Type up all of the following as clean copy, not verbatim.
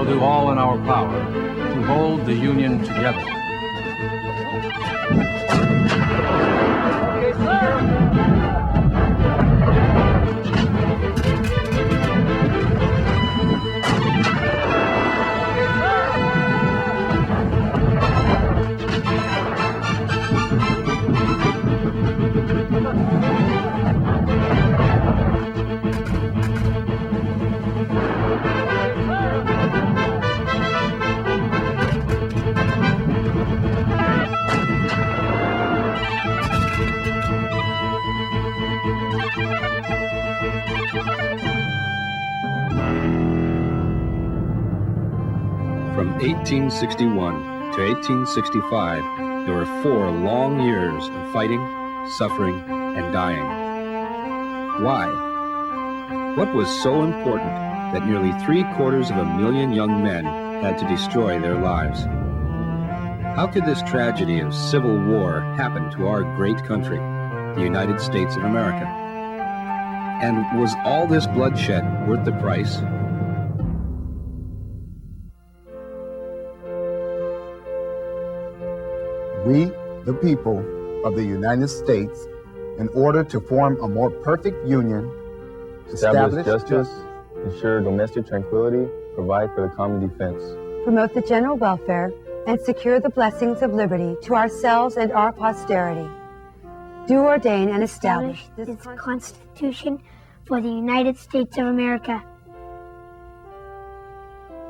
will do all in our power to hold the Union together. Yes, sir. From 1861 to 1865, there were 4 long years of fighting, suffering, and dying. Why? What was so important that nearly 750,000 young men had to destroy their lives? How could this tragedy of civil war happen to our great country, the United States of America? And was all this bloodshed worth the price? We, the people of the United States, in order to form a more perfect union, establish justice, ensure domestic tranquility, provide for the common defense, promote the general welfare, and secure the blessings of liberty to ourselves and our posterity. Do ordain and establish this Constitution for the United States of America.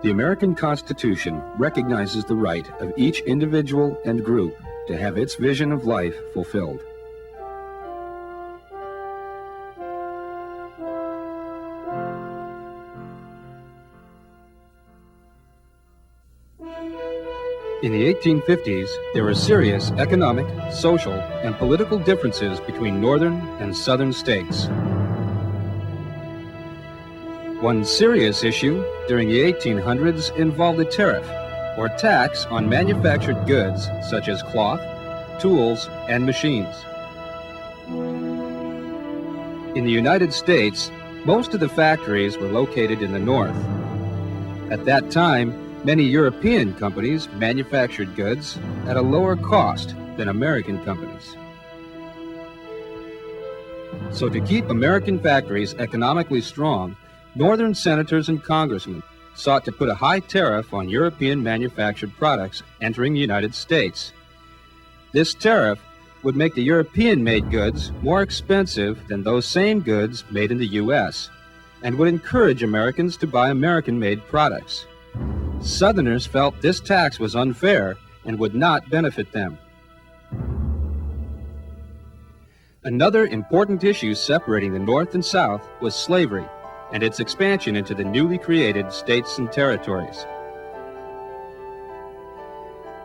The American Constitution recognizes the right of each individual and group to have its vision of life fulfilled. In the 1850s, there were serious economic, social, and political differences between northern and southern states. One serious issue during the 1800s involved a tariff, or tax, on manufactured goods such as cloth, tools, and machines. In the United States, most of the factories were located in the north. At that time, many European companies manufactured goods at a lower cost than American companies. So to keep American factories economically strong, Northern senators and congressmen sought to put a high tariff on European manufactured products entering the United States. This tariff would make the European-made goods more expensive than those same goods made in the U.S., and would encourage Americans to buy American-made products. Southerners felt this tax was unfair and would not benefit them. Another important issue separating the North and South was slavery and its expansion into the newly created states and territories.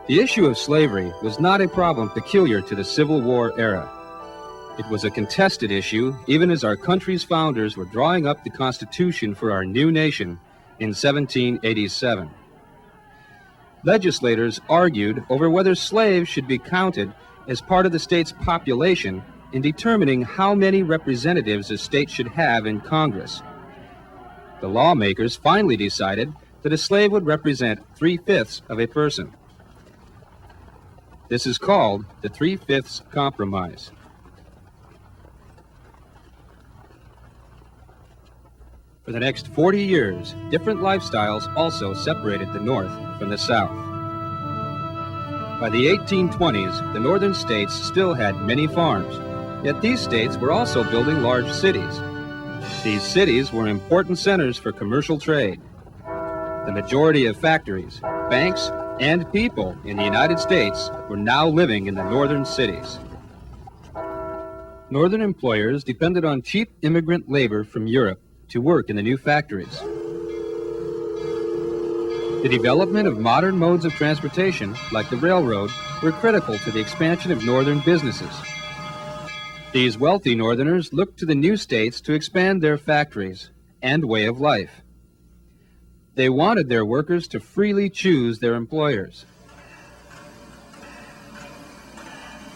The issue of slavery was not a problem peculiar to the Civil War era. It was a contested issue even as our country's founders were drawing up the Constitution for our new nation in 1787. Legislators argued over whether slaves should be counted as part of the state's population in determining how many representatives a state should have in Congress. The lawmakers finally decided that a slave would represent 3/5 of a person. This is called the 3/5 Compromise. For the next 40 years, different lifestyles also separated the North from the South. By the 1820s, the northern states still had many farms, yet these states were also building large cities. These cities were important centers for commercial trade. The majority of factories, banks, and people in the United States were now living in the northern cities. Northern employers depended on cheap immigrant labor from Europe to work in the new factories. The development of modern modes of transportation, like the railroad, were critical to the expansion of northern businesses. These wealthy northerners looked to the new states to expand their factories and way of life. They wanted their workers to freely choose their employers.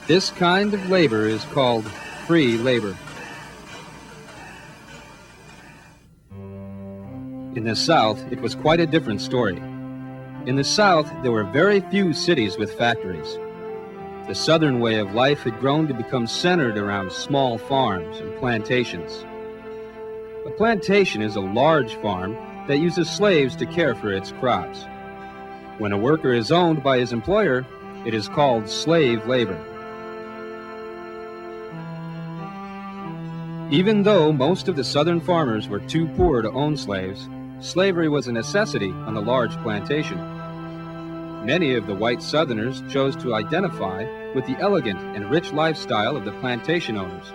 This kind of labor is called free labor. In the South, it was quite a different story. In the South, there were very few cities with factories. The Southern way of life had grown to become centered around small farms and plantations. A plantation is a large farm that uses slaves to care for its crops. When a worker is owned by his employer, it is called slave labor. Even though most of the Southern farmers were too poor to own slaves, slavery was a necessity on the large plantation. Many of the white Southerners chose to identify with the elegant and rich lifestyle of the plantation owners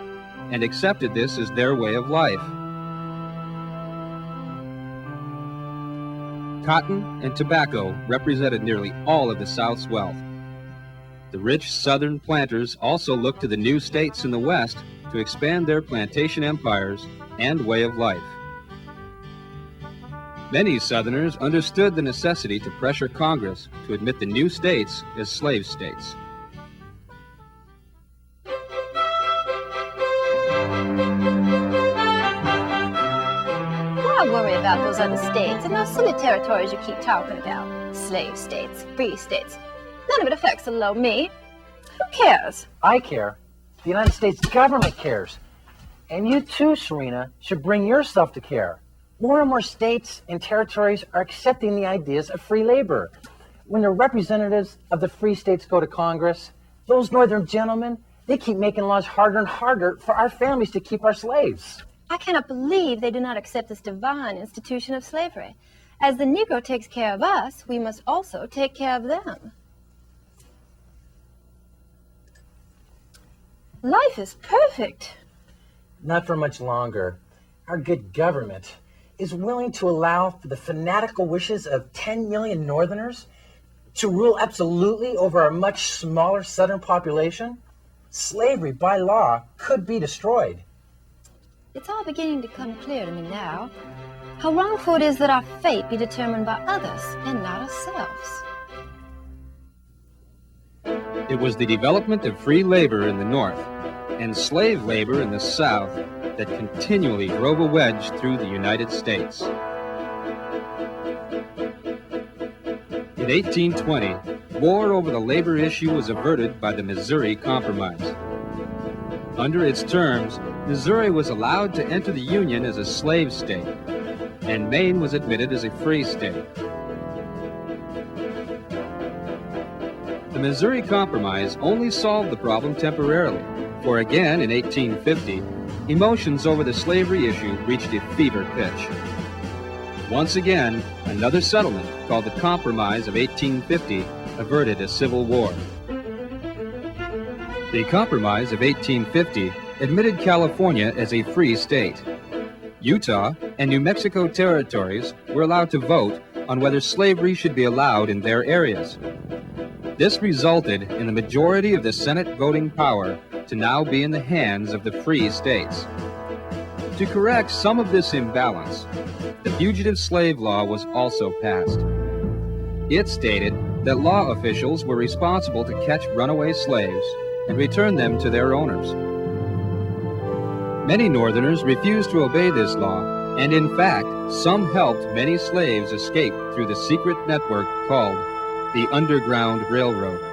and accepted this as their way of life. Cotton and tobacco represented nearly all of the South's wealth. The rich Southern planters also looked to the new states in the West to expand their plantation empires and way of life. Many Southerners understood the necessity to pressure Congress to admit the new states as slave states. Why worry about those other states and those silly territories you keep talking about? Slave states, free states. None of it affects little old me. Who cares? I care. The United States government cares. And you too, Serena, should bring yourself to care. More and more states and territories are accepting the ideas of free labor. When the representatives of the free states go to Congress, those northern gentlemen, they keep making laws harder and harder for our families to keep our slaves. I cannot believe they do not accept this divine institution of slavery. As the Negro takes care of us, we must also take care of them. Life is perfect. Not for much longer. Our good government is willing to allow for the fanatical wishes of 10 million Northerners to rule absolutely over our much smaller Southern population. Slavery, by law, could be destroyed. It's all beginning to come clear to me now. How wrongful it is that our fate be determined by others and not ourselves. It was the development of free labor in the North and slave labor in the South that continually drove a wedge through the United States. In 1820, war over the labor issue was averted by the Missouri Compromise. Under its terms, Missouri was allowed to enter the Union as a slave state, and Maine was admitted as a free state. The Missouri Compromise only solved the problem temporarily, for again in 1850, emotions over the slavery issue reached a fever pitch. Once again, another settlement called the Compromise of 1850 averted a civil war. The Compromise of 1850 admitted California as a free state. Utah and New Mexico territories were allowed to vote on whether slavery should be allowed in their areas. This resulted in the majority of the Senate voting power to now be in the hands of the free states. To correct some of this imbalance, the Fugitive Slave Law was also passed. It stated that law officials were responsible to catch runaway slaves and return them to their owners. Many Northerners refused to obey this law, and in fact, some helped many slaves escape through the secret network called the Underground Railroad.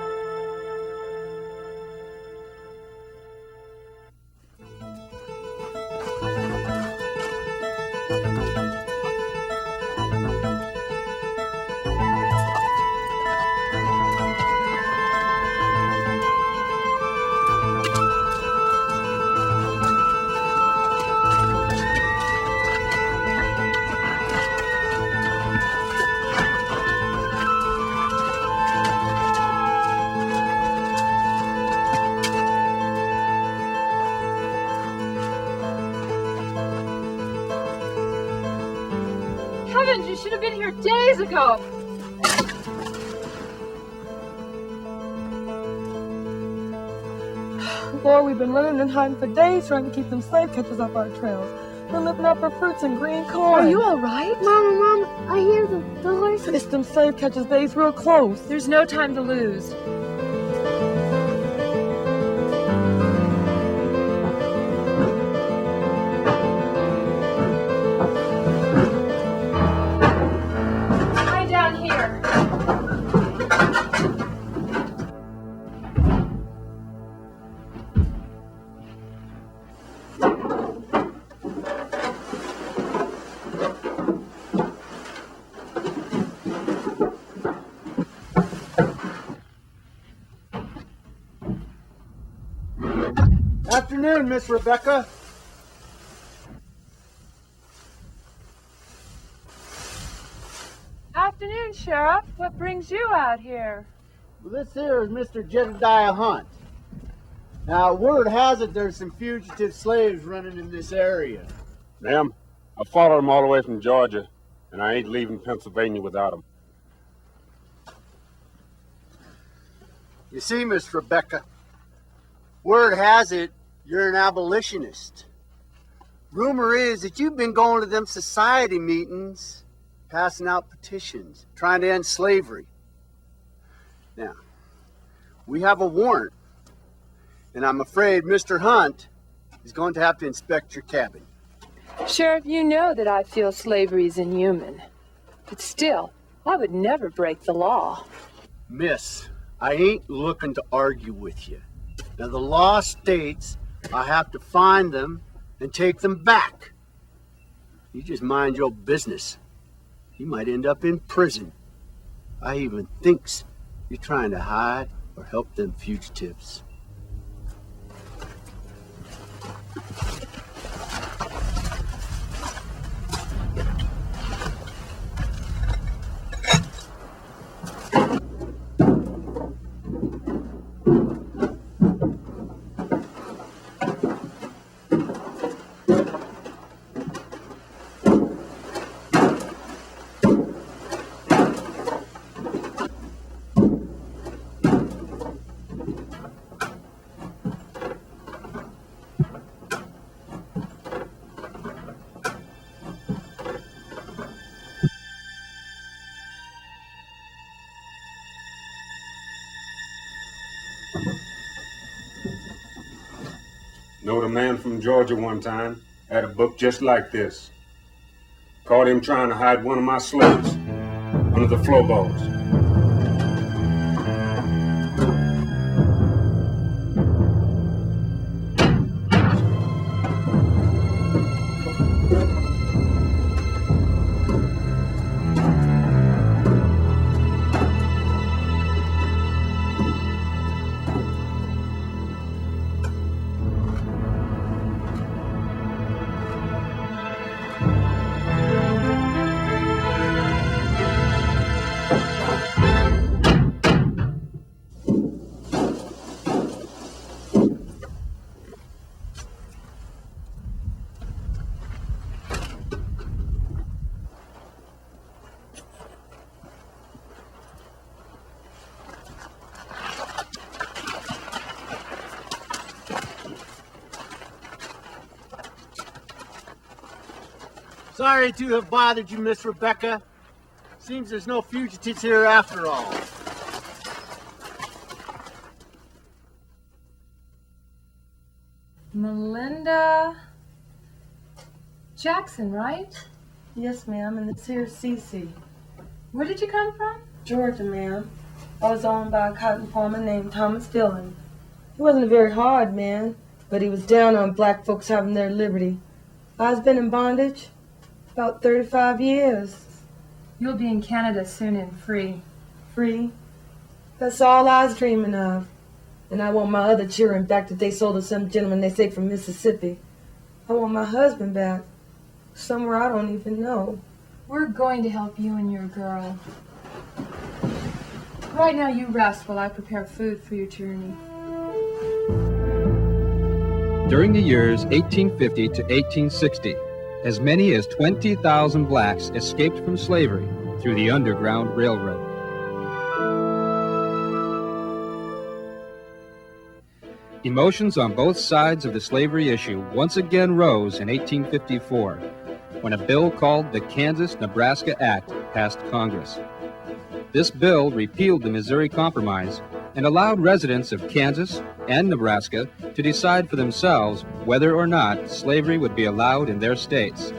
Heavens, you should have been here days ago. Lord, we've been running and hiding for days trying to keep them slave catchers off our trails. We're living out for fruits and green corn. Are you all right? Mama, I hear the horses. It's them slave catchers' days real close. There's no time to lose. afternoon, Miss Rebecca. Afternoon, Sheriff. What brings you out here? Well, this here is Mr. Jedediah Hunt. Now, word has it there's some fugitive slaves running in this area. Ma'am, I followed them all the way from Georgia, and I ain't leaving Pennsylvania without them. You see, Miss Rebecca, word has it you're an abolitionist. Rumor is that you've been going to them society meetings, passing out petitions, trying to end slavery. Now, we have a warrant, and I'm afraid Mr. Hunt is going to have to inspect your cabin. Sheriff, you know that I feel slavery is inhuman. But still, I would never break the law. Miss, I ain't looking to argue with you. Now, the law states I have to find them and take them back. You just mind your business. You might end up in prison. I even thinks you're trying to hide or help them fugitives. Knowed a man from Georgia one time, had a book just like this. Caught him trying to hide one of my slaves under the floorboards. Sorry to have bothered you, Miss Rebecca. Seems there's no fugitives here after all. Melinda Jackson, right? Yes, ma'am, and this here's Cece. Where did you come from? Georgia, ma'am. I was owned by a cotton farmer named Thomas Dillon. He wasn't a very hard man, but he was down on black folks having their liberty. I've been in bondage about 35 years. You'll be in Canada soon and free. Free? That's all I was dreaming of. And I want my other children back that they sold to some gentleman they say from Mississippi. I want my husband back. Somewhere I don't even know. We're going to help you and your girl. Right now you rest while I prepare food for your journey. During the years 1850 to 1860, as many as 20,000 blacks escaped from slavery through the Underground Railroad. Emotions on both sides of the slavery issue once again rose in 1854, when a bill called the Kansas-Nebraska Act passed Congress. This bill repealed the Missouri Compromise and allowed residents of Kansas and Nebraska to decide for themselves whether or not slavery would be allowed in their states.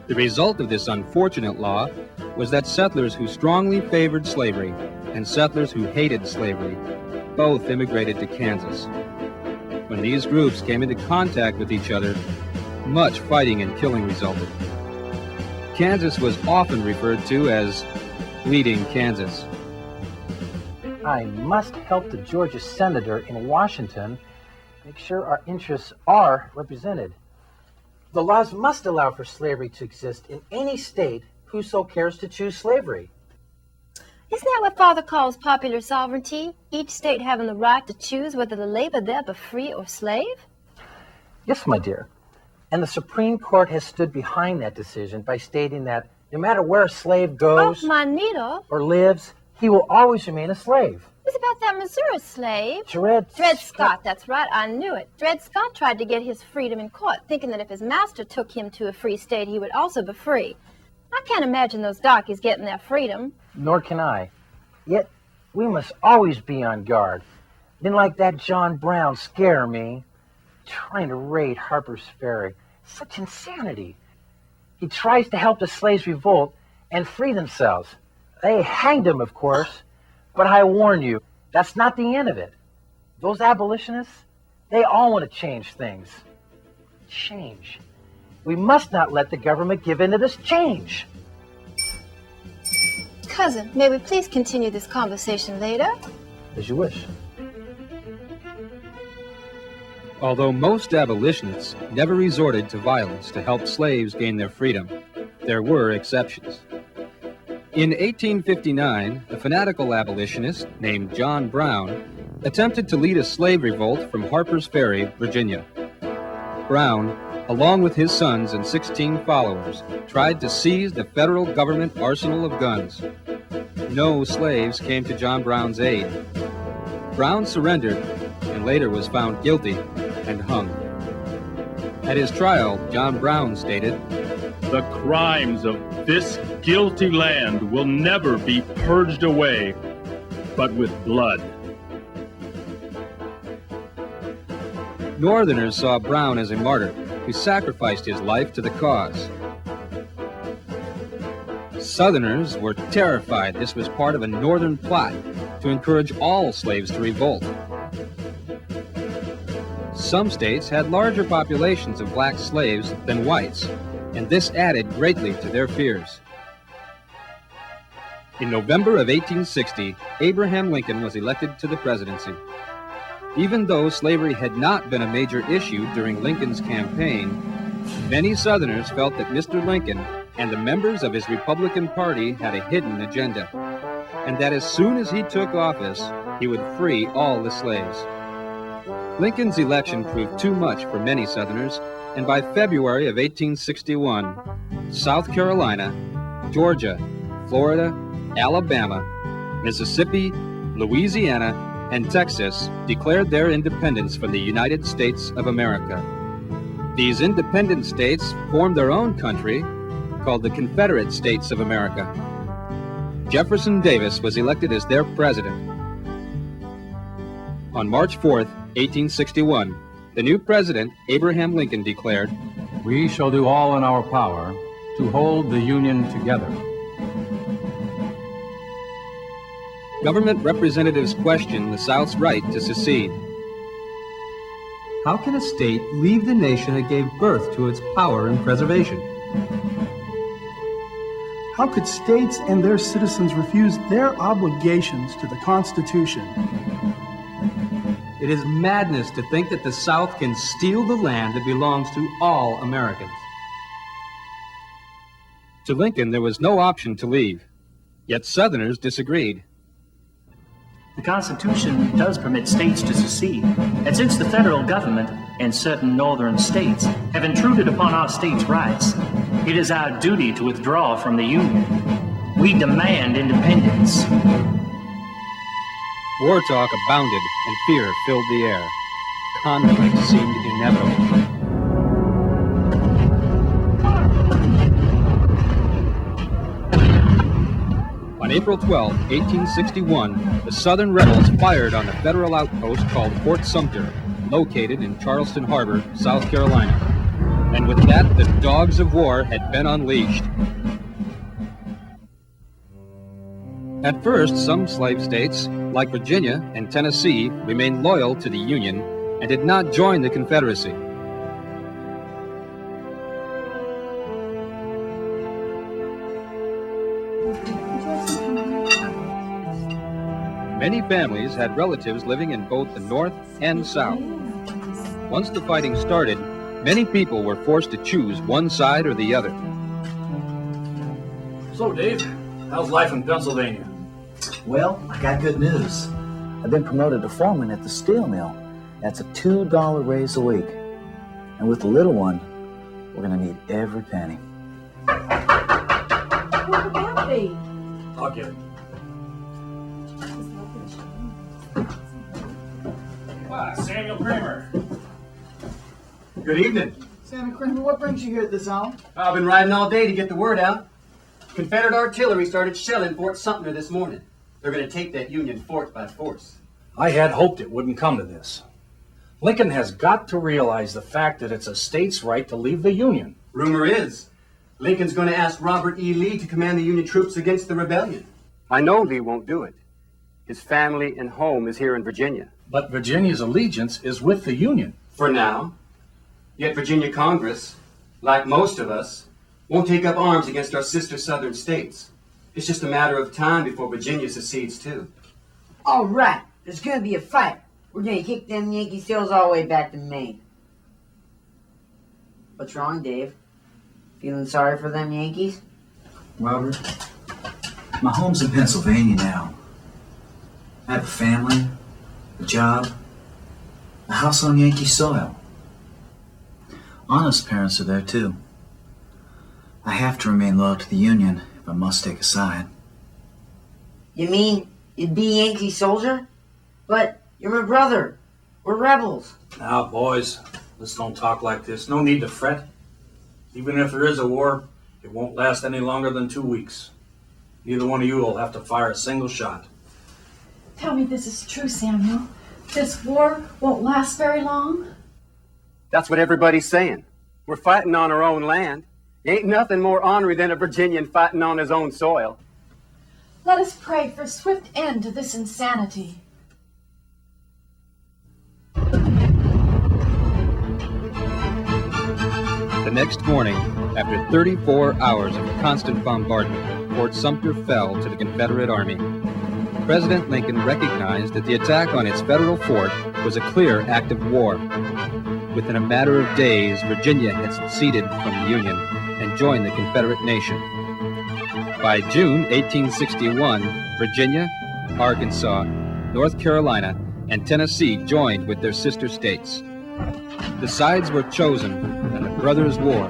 The result of this unfortunate law was that settlers who strongly favored slavery and settlers who hated slavery both immigrated to Kansas. When these groups came into contact with each other, much fighting and killing resulted. Kansas was often referred to as Bleeding Kansas. I must help the Georgia senator in Washington make sure our interests are represented. The laws must allow for slavery to exist in any state whoso cares to choose slavery. Isn't that what Father calls popular sovereignty? Each state having the right to choose whether to labor there be free or slave? Yes, my dear. And the Supreme Court has stood behind that decision by stating that no matter where a slave goes or lives, he will always remain a slave. It was about that Missouri slave. Dred Scott, that's right, I knew it. Dred Scott tried to get his freedom in court, thinking that if his master took him to a free state, he would also be free. I can't imagine those darkies getting their freedom. Nor can I. Yet, we must always be on guard. Men like that John Brown scare me. Trying to raid Harper's Ferry. Such insanity. He tries to help the slaves revolt and free themselves. They hanged him, of course. But I warn you, that's not the end of it. Those abolitionists, they all want to change things. Change. We must not let the government give in to this change. Cousin, may we please continue this conversation later? As you wish. Although most abolitionists never resorted to violence to help slaves gain their freedom, there were exceptions. In 1859, a fanatical abolitionist named John Brown attempted to lead a slave revolt from Harper's Ferry, Virginia. Brown, along with his sons and 16 followers, tried to seize the federal government arsenal of guns. No slaves came to John Brown's aid. Brown surrendered and later was found guilty and hung. At his trial, John Brown stated, "The crimes of this guilty land will never be purged away, but with blood." Northerners saw Brown as a martyr who sacrificed his life to the cause. Southerners were terrified this was part of a Northern plot to encourage all slaves to revolt. Some states had larger populations of black slaves than whites, and this added greatly to their fears. In November of 1860, Abraham Lincoln was elected to the presidency. Even though slavery had not been a major issue during Lincoln's campaign, many Southerners felt that Mr. Lincoln and the members of his Republican Party had a hidden agenda, and that as soon as he took office, he would free all the slaves. Lincoln's election proved too much for many Southerners, and by February of 1861, South Carolina, Georgia, Florida, Alabama, Mississippi, Louisiana, and Texas declared their independence from the United States of America. These independent states formed their own country called the Confederate States of America. Jefferson Davis was elected as their president. On March 4th, 1861, the new president, Abraham Lincoln, declared, "We shall do all in our power to hold the Union together." Government representatives questioned the South's right to secede. How can a state leave the nation that gave birth to its power and preservation? How could states and their citizens refuse their obligations to the Constitution? It is madness to think that the South can steal the land that belongs to all Americans. To Lincoln, there was no option to leave, yet Southerners disagreed. The Constitution does permit states to secede, and since the federal government and certain northern states have intruded upon our states' rights, it is our duty to withdraw from the Union. We demand independence. War talk abounded and fear filled the air. Conflict seemed inevitable. On April 12, 1861, the Southern rebels fired on a federal outpost called Fort Sumter, located in Charleston Harbor, South Carolina. And with that, the dogs of war had been unleashed. At first, some slave states, like Virginia and Tennessee, remained loyal to the Union and did not join the Confederacy. Many families had relatives living in both the North and South. Once the fighting started, many people were forced to choose one side or the other. So, Dave, how's life in Pennsylvania? Well, I got good news. I've been promoted to foreman at the steel mill. That's a $2 raise a week. And with the little one, we're going to need every penny. What could that be? I'll get it. Samuel Kramer. Good evening. Samuel Kramer, what brings you here at the zone? I've been riding all day to get the word out. Confederate artillery started shelling Fort Sumter this morning. They're going to take that Union fort by force. I had hoped it wouldn't come to this. Lincoln has got to realize the fact that it's a state's right to leave the Union. Rumor is, Lincoln's going to ask Robert E. Lee to command the Union troops against the rebellion. I know Lee won't do it. His family and home is here in Virginia. But Virginia's allegiance is with the Union. For now. Yet Virginia Congress, like most of us, won't take up arms against our sister southern states. It's just a matter of time before Virginia secedes too. All right, there's going to be a fight. We're going to kick them Yankee seals all the way back to Maine. What's wrong, Dave? Feeling sorry for them Yankees? Robert, my home's in Pennsylvania now. I have a family, a job, a house on Yankee soil. Anna's parents are there too. I have to remain loyal to the Union if I must take a side. You mean you'd be Yankee soldier? But you're my brother. We're rebels. Now, boys, let's don't talk like this. No need to fret. Even if there is a war, it won't last any longer than 2 weeks. Neither one of you will have to fire a single shot. Tell me this is true, Samuel. This war won't last very long? That's what everybody's saying. We're fighting on our own land. Ain't nothing more ornery than a Virginian fighting on his own soil. Let us pray for a swift end to this insanity. The next morning, after 34 hours of constant bombardment, Fort Sumter fell to the Confederate Army. President Lincoln recognized that the attack on its federal fort was a clear act of war. Within a matter of days, Virginia had seceded from the Union and joined the Confederate nation. By June 1861, Virginia, Arkansas, North Carolina, and Tennessee joined with their sister states. The sides were chosen, and the Brothers' War,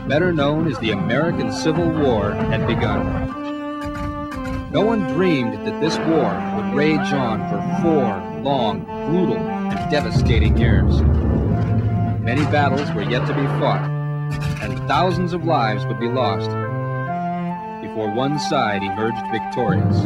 better known as the American Civil War, had begun. No one dreamed that this war would rage on for 4 long, brutal, and devastating years. Many battles were yet to be fought, and thousands of lives would be lost before one side emerged victorious.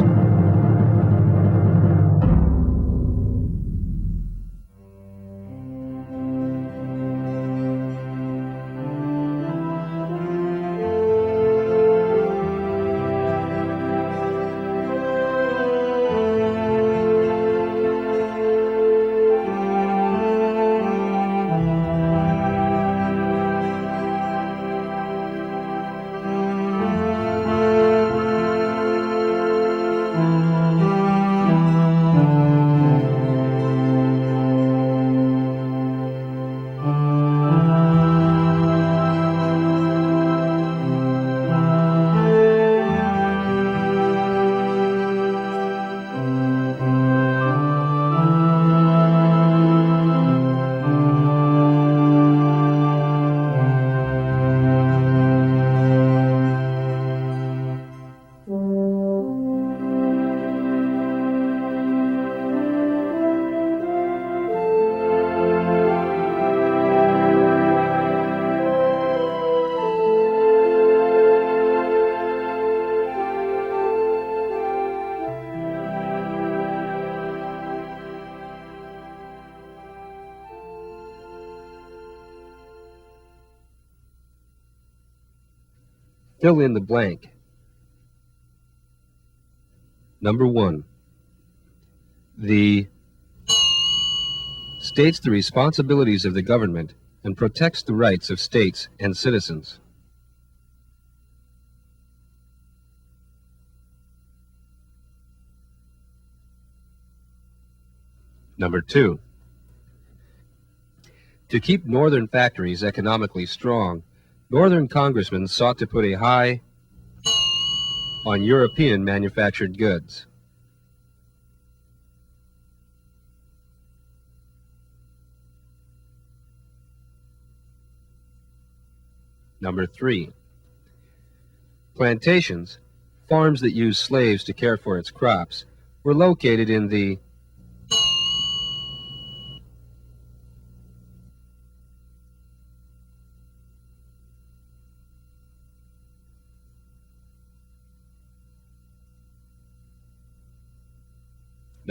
Fill in the blank. Number 1. The states the responsibilities of the government and protects the rights of states and citizens. Number 2. To keep Northern factories economically strong, Northern congressmen sought to put a high on European manufactured goods. Number 3. Plantations, farms that use slaves to care for its crops, were located in the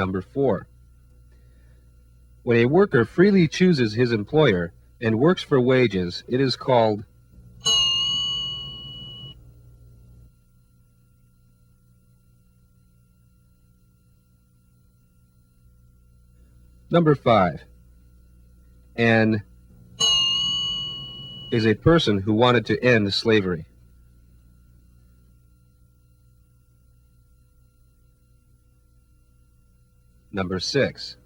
Number 4. When a worker freely chooses his employer and works for wages, it is called Number 5. An is a person who wanted to end slavery. Number 6.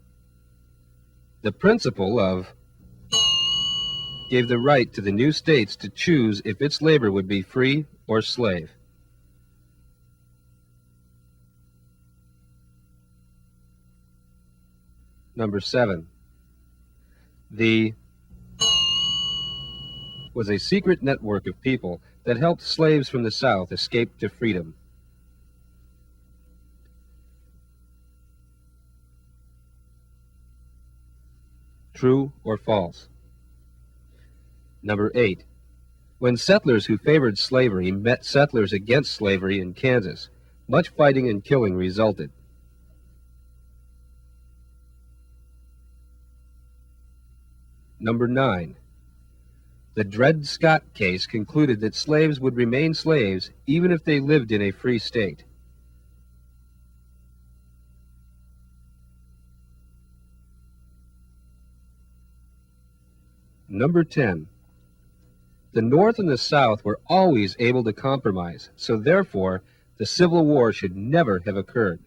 The principle of gave the right to the new states to choose if its labor would be free or slave. Number 7. The was a secret network of people that helped slaves from the South escape to freedom. True or false? Number 8. When settlers who favored slavery met settlers against slavery in Kansas, much fighting and killing resulted. Number 9. The Dred Scott case concluded that slaves would remain slaves even if they lived in a free state. Number 10. The North and the South were always able to compromise, so therefore the Civil War should never have occurred.